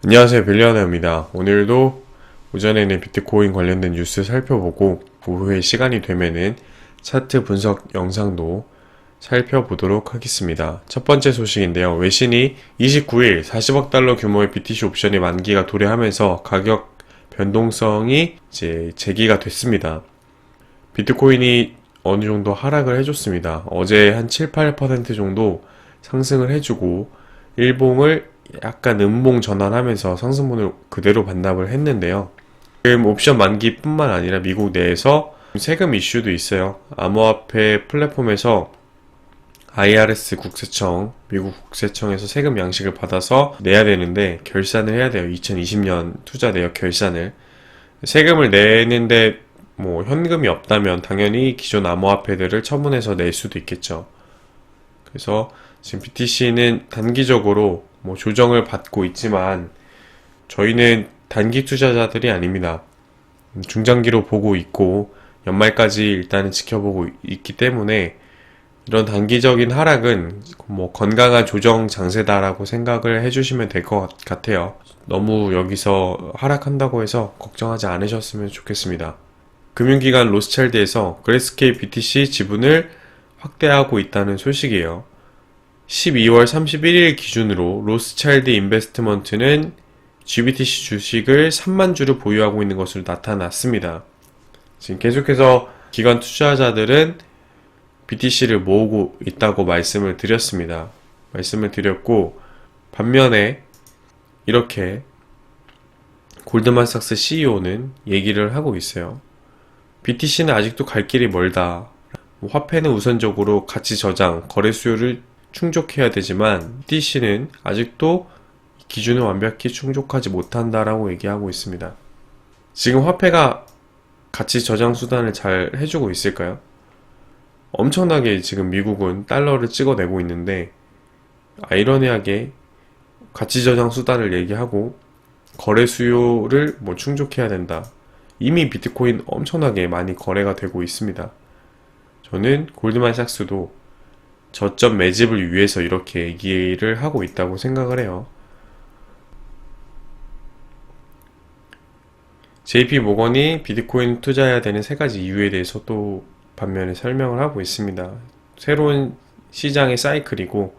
안녕하세요, 빌리어너입니다. 오늘도 오전에는 비트코인 관련된 뉴스 살펴보고 오후에 시간이 되면은 차트 분석 영상도 살펴보도록 하겠습니다. 첫 번째 소식인데요. 외신이 29일 40억 달러 규모의 BTC 옵션이 만기가 도래하면서 가격 변동성이 이제 제기가 됐습니다. 비트코인이 어느 정도 하락을 해줬습니다. 어제 한 7, 8% 정도 상승을 해주고 일봉을 약간 음봉 전환하면서 상승분을 그대로 반납을 했는데요. 지금 옵션 만기뿐만 아니라 미국 내에서 세금 이슈도 있어요. 암호화폐 플랫폼에서 IRS 국세청, 미국 국세청에서 세금 양식을 받아서 내야 되는데 결산을 해야 돼요. 2020년 투자 내역 결산을. 세금을 내는데 뭐 현금이 없다면 당연히 기존 암호화폐들을 처분해서 낼 수도 있겠죠. 그래서 지금 BTC는 단기적으로 뭐 조정을 받고 있지만 저희는 단기 투자자들이 아닙니다. 중장기로 보고 있고 연말까지 일단은 지켜보고 있기 때문에 이런 단기적인 하락은 뭐 건강한 조정 장세다라고 생각을 해주시면 될 것 같아요. 너무 여기서 하락한다고 해서 걱정하지 않으셨으면 좋겠습니다. 금융기관 로스차일드에서 그레스케이 BTC 지분을 확대하고 있다는 소식이에요. 12월 31일 기준으로 로스차일드 인베스트먼트는 GBTC 주식을 3만 주를 보유하고 있는 것으로 나타났습니다. 지금 계속해서 기관 투자자들은 BTC를 모으고 있다고 말씀을 드렸습니다. 말씀을 드렸고 반면에 이렇게 골드만삭스 CEO는 얘기를 하고 있어요. BTC는 아직도 갈 길이 멀다. 화폐는 우선적으로 가치 저장, 거래 수요를 충족해야 되지만 BTC는 아직도 기준을 완벽히 충족하지 못한다라고 얘기하고 있습니다. 지금 화폐가 가치 저장 수단을 잘 해주고 있을까요? 엄청나게 지금 미국은 달러를 찍어내고 있는데 아이러니하게 가치 저장 수단을 얘기하고 거래 수요를 뭐 충족해야 된다. 이미 비트코인 엄청나게 많이 거래가 되고 있습니다. 저는 골드만삭스도 저점 매집을 위해서 이렇게 얘기를 하고 있다고 생각을 해요. JP 모건이 비트코인 투자해야 되는 세 가지 이유에 대해서 또 반면에 설명을 하고 있습니다. 새로운 시장의 사이클이고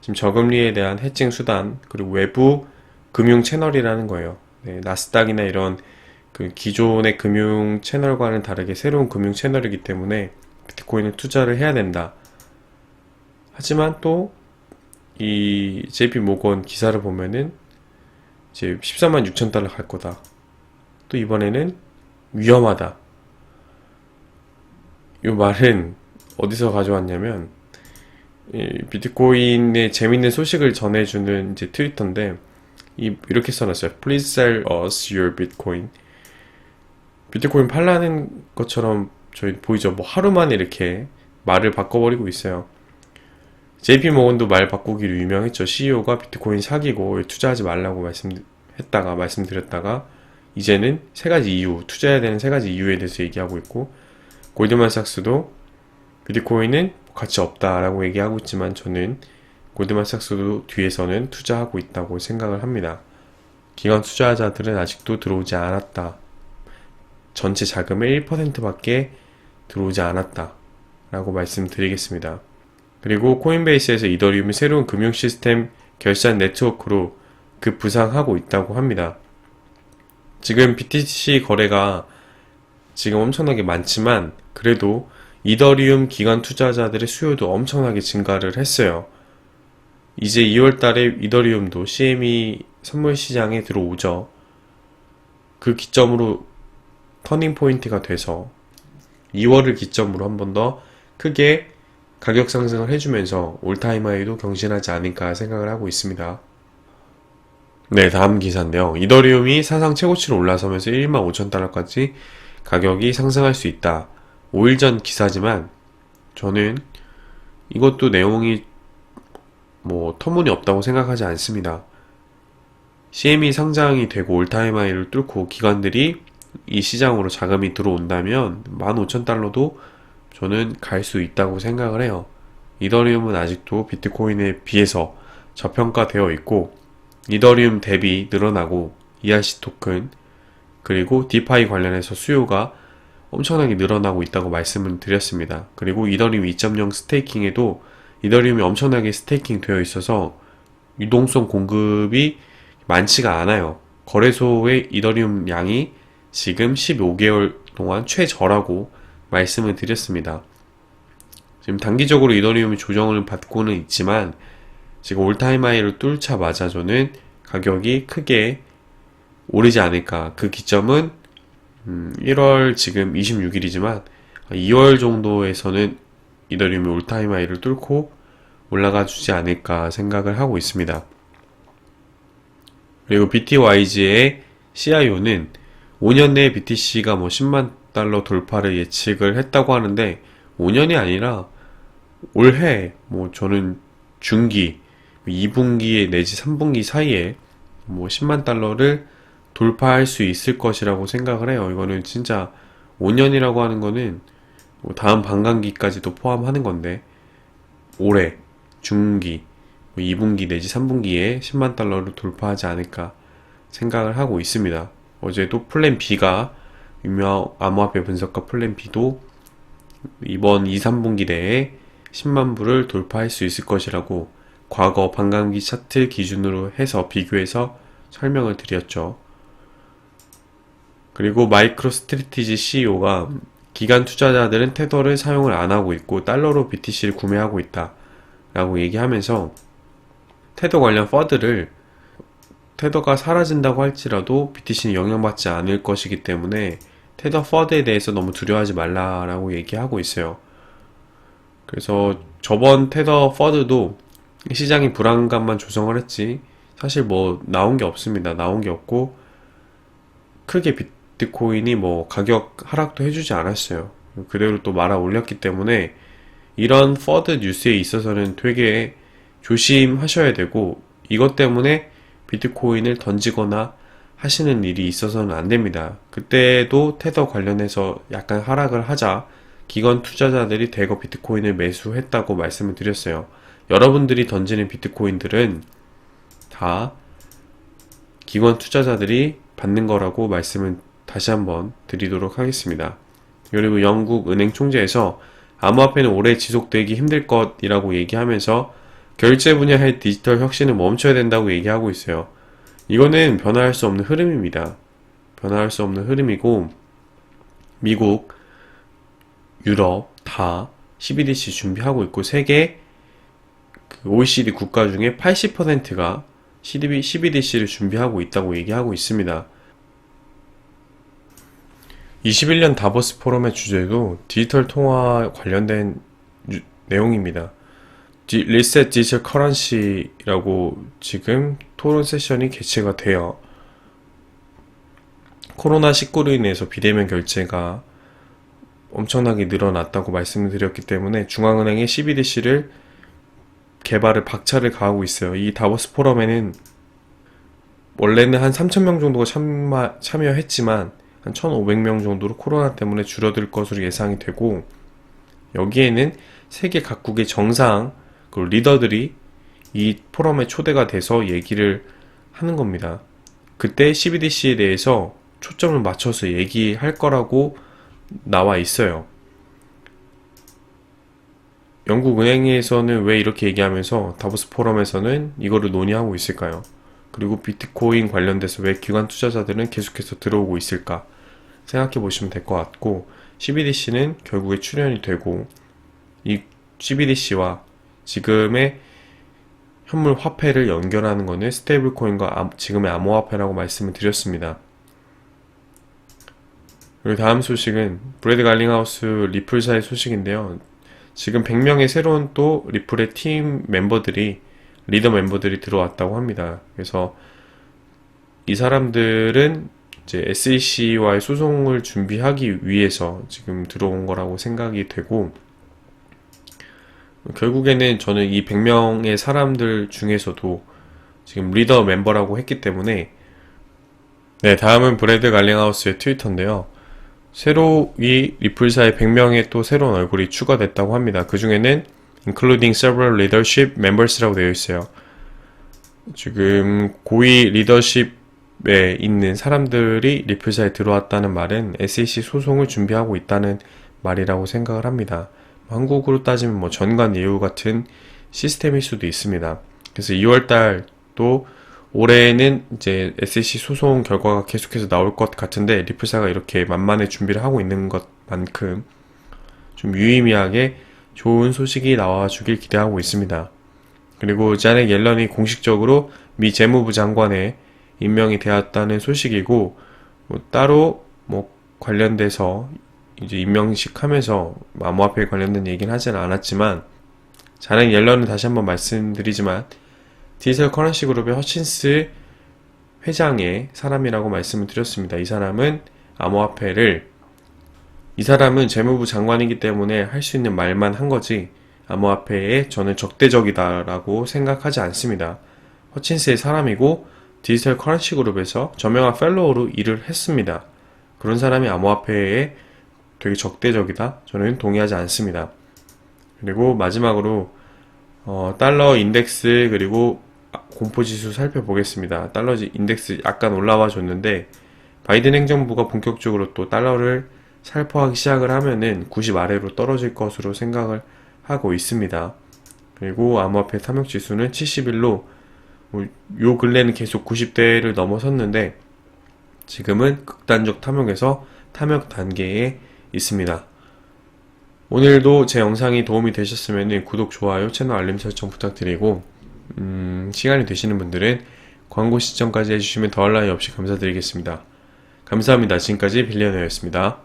지금 저금리에 대한 해칭 수단 그리고 외부 금융 채널이라는 거예요. 네, 나스닥이나 이런 그 기존의 금융 채널과는 다르게 새로운 금융 채널이기 때문에 비트코인을 투자를 해야 된다. 하지만 또 이 JP 모건 기사를 보면은 이제 14만 6천 달러 갈 거다. 또 이번에는 위험하다. 이 말은 어디서 가져왔냐면 비트코인의 재밌는 소식을 전해주는 이제 트위터인데 이렇게 써놨어요. Please sell us your Bitcoin. 비트코인 팔라는 것처럼 저희 보이죠. 뭐 하루 만에 이렇게 말을 바꿔버리고 있어요. JP 모건도 말 바꾸기로 유명했죠. CEO가 비트코인 사기고 투자하지 말라고 말씀드렸다가 이제는 세 가지 이유, 투자해야 되는 세 가지 이유에 대해서 얘기하고 있고 골드만삭스도 비트코인은 가치 없다라고 얘기하고 있지만 저는 골드만삭스도 뒤에서는 투자하고 있다고 생각을 합니다. 기관 투자자들은 아직도 들어오지 않았다. 전체 자금의 1%밖에 들어오지 않았다. 라고 말씀드리겠습니다. 그리고 코인베이스에서 이더리움이 새로운 금융 시스템 결산 네트워크로 급부상하고 있다고 합니다. 지금 BTC 거래가 지금 엄청나게 많지만 그래도 이더리움 기관 투자자들의 수요도 엄청나게 증가를 했어요. 이제 2월 달에 이더리움도 CME 선물 시장에 들어오죠. 그 기점으로 터닝 포인트가 돼서 2월을 기점으로 한 번 더 크게 가격 상승을 해주면서 올타임 하이도 경신하지 않을까 생각을 하고 있습니다. 네, 다음 기사인데요. 이더리움이 사상 최고치로 올라서면서 1만 5천 달러까지 가격이 상승할 수 있다. 5일 전 기사지만 저는 이것도 내용이 뭐 터무니없다고 생각하지 않습니다. CME 상장이 되고 올타임 하이를 뚫고 기관들이 이 시장으로 자금이 들어온다면 15,000달러도 저는 갈 수 있다고 생각을 해요. 이더리움은 아직도 비트코인에 비해서 저평가되어 있고 이더리움 대비 늘어나고 ERC 토큰 그리고 디파이 관련해서 수요가 엄청나게 늘어나고 있다고 말씀을 드렸습니다. 그리고 이더리움 2.0 스테이킹에도 이더리움이 엄청나게 스테이킹 되어 있어서 유동성 공급이 많지가 않아요. 거래소의 이더리움 양이 지금 15개월 동안 최저라고 말씀을 드렸습니다. 지금 단기적으로 이더리움이 조정을 받고는 있지만 지금 올타임 하이를 뚫자마자 저는 가격이 크게 오르지 않을까. 그 기점은 1월 지금 26일이지만 2월 정도에서는 이더리움이 올타임 하이를 뚫고 올라가 주지 않을까 생각을 하고 있습니다. 그리고 BTYG의 CIO는 5년 내에 BTC가 뭐 10만 달러 돌파를 예측을 했다고 하는데 5년이 아니라 올해 뭐 저는 중기 2분기 내지 3분기 사이에 뭐 10만 달러를 돌파할 수 있을 것이라고 생각을 해요. 이거는 진짜 5년이라고 하는 거는 뭐 다음 반감기까지도 포함하는 건데 올해 중기 2분기 내지 3분기에 10만 달러를 돌파하지 않을까 생각을 하고 있습니다. 어제도 플랜 B가 유명 암호화폐 분석가 플랜 B도 이번 2, 3분기 내에 10만 불을 돌파할 수 있을 것이라고 과거 반감기 차트 기준으로 해서 비교해서 설명을 드렸죠. 그리고 마이크로 스트래티지 CEO가 기관 투자자들은 테더를 사용을 안 하고 있고 달러로 BTC를 구매하고 있다 라고 얘기하면서 테더 관련 퍼드를 테더가 사라진다고 할지라도 BTC는 영향받지 않을 것이기 때문에 테더 퍼드에 대해서 너무 두려워하지 말라라고 얘기하고 있어요. 그래서 저번 테더 퍼드도 시장이 불안감만 조성을 했지 사실 뭐 나온 게 없습니다. 나온 게 없고 크게 비트코인이 뭐 가격 하락도 해주지 않았어요. 그대로 또 말아 올렸기 때문에 이런 퍼드 뉴스에 있어서는 되게 조심하셔야 되고 이것 때문에 비트코인을 던지거나 하시는 일이 있어서는 안 됩니다. 그때도 테더 관련해서 약간 하락을 하자 기관 투자자들이 대거 비트코인을 매수했다고 말씀을 드렸어요. 여러분들이 던지는 비트코인들은 다 기관 투자자들이 받는 거라고 말씀을 다시 한번 드리도록 하겠습니다. 그리고 영국 은행 총재에서 암호화폐는 오래 지속되기 힘들 것이라고 얘기하면서 결제 분야의 디지털 혁신을 멈춰야 된다고 얘기하고 있어요. 이거는 변화할 수 없는 흐름입니다. 변화할 수 없는 흐름이고 미국, 유럽 다 CBDC 준비하고 있고 세계 OECD 국가 중에 80%가 CBDC를 준비하고 있다고 얘기하고 있습니다. 21년 다보스 포럼의 주제도 디지털 통화 관련된 내용입니다. 리셋 디지털 커런시라고 지금 토론 세션이 개최가 돼요. 코로나19로 인해서 비대면 결제가 엄청나게 늘어났다고 말씀을 드렸기 때문에 중앙은행이 CBDC를 개발을 박차를 가하고 있어요. 이 다보스 포럼에는 원래는 한 3,000명 정도가 참여했지만 한 1,500명 정도로 코로나 때문에 줄어들 것으로 예상이 되고 여기에는 세계 각국의 정상 그리고 리더들이 이 포럼에 초대가 돼서 얘기를 하는 겁니다. 그때 CBDC에 대해서 초점을 맞춰서 얘기할 거라고 나와 있어요. 영국 은행에서는 왜 이렇게 얘기하면서 다보스 포럼에서는 이거를 논의하고 있을까요? 그리고 비트코인 관련돼서 왜 기관 투자자들은 계속해서 들어오고 있을까 생각해 보시면 될 것 같고 CBDC는 결국에 출연이 되고 이 CBDC와 지금의 현물 화폐를 연결하는 것은 스테이블 코인과 지금의 암호화폐라고 말씀을 드렸습니다. 그리고 다음 소식은 브래드 갈링하우스 리플사의 소식인데요. 지금 100명의 새로운 또 리플의 팀 멤버들이 리더 멤버들이 들어왔다고 합니다. 그래서 이 사람들은 이제 SEC와의 소송을 준비하기 위해서 지금 들어온 거라고 생각이 되고 결국에는 저는 이 100명의 사람들 중에서도 지금 리더 멤버라고 했기 때문에 네, 다음은 브래드 갈링하우스의 트위터인데요. 새로 이 리플사의 100명의 또 새로운 얼굴이 추가됐다고 합니다. 그 중에는 including several leadership members라고 되어 있어요. 지금 고위 리더십에 있는 사람들이 리플사에 들어왔다는 말은 SEC 소송을 준비하고 있다는 말이라고 생각을 합니다. 한국으로 따지면 뭐 전관 예우 같은 시스템일 수도 있습니다. 그래서 2월달 또 올해는 이제 SEC 소송 결과가 계속해서 나올 것 같은데 리플사가 이렇게 만만히 준비를 하고 있는 것만큼 좀 유의미하게 좋은 소식이 나와 주길 기대하고 있습니다. 그리고 자넷 옐런이 공식적으로 미 재무부 장관에 임명이 되었다는 소식이고 뭐 따로 뭐 관련돼서 이제 임명식 하면서 암호화폐 관련된 얘기는 하진 않았지만 자넷 옐런은 다시 한번 말씀드리지만 디지털 커런시 그룹의 허친스 회장의 사람이라고 말씀을 드렸습니다. 이 사람은 재무부 장관이기 때문에 할 수 있는 말만 한 거지 암호화폐에 저는 적대적이다라고 생각하지 않습니다. 허친스의 사람이고 디지털 커런시 그룹에서 저명한 펠로우로 일을 했습니다. 그런 사람이 암호화폐에 되게 적대적이다? 저는 동의하지 않습니다. 그리고 마지막으로 달러 인덱스 그리고 공포지수 살펴보겠습니다. 달러 인덱스 약간 올라와 줬는데 바이든 행정부가 본격적으로 또 달러를 살포하기 시작을 하면은 90 아래로 떨어질 것으로 생각을 하고 있습니다. 그리고 암호화폐 탐욕지수는 71로 요 근래는 계속 90대를 넘어섰는데 지금은 극단적 탐욕에서 탐욕 단계에 있습니다. 오늘도 제 영상이 도움이 되셨으면 구독, 좋아요, 채널 알림 설정 부탁드리고 시간이 되시는 분들은 광고 시청까지 해주시면 더할 나위 없이 감사드리겠습니다. 감사합니다. 지금까지 빌리어너였습니다.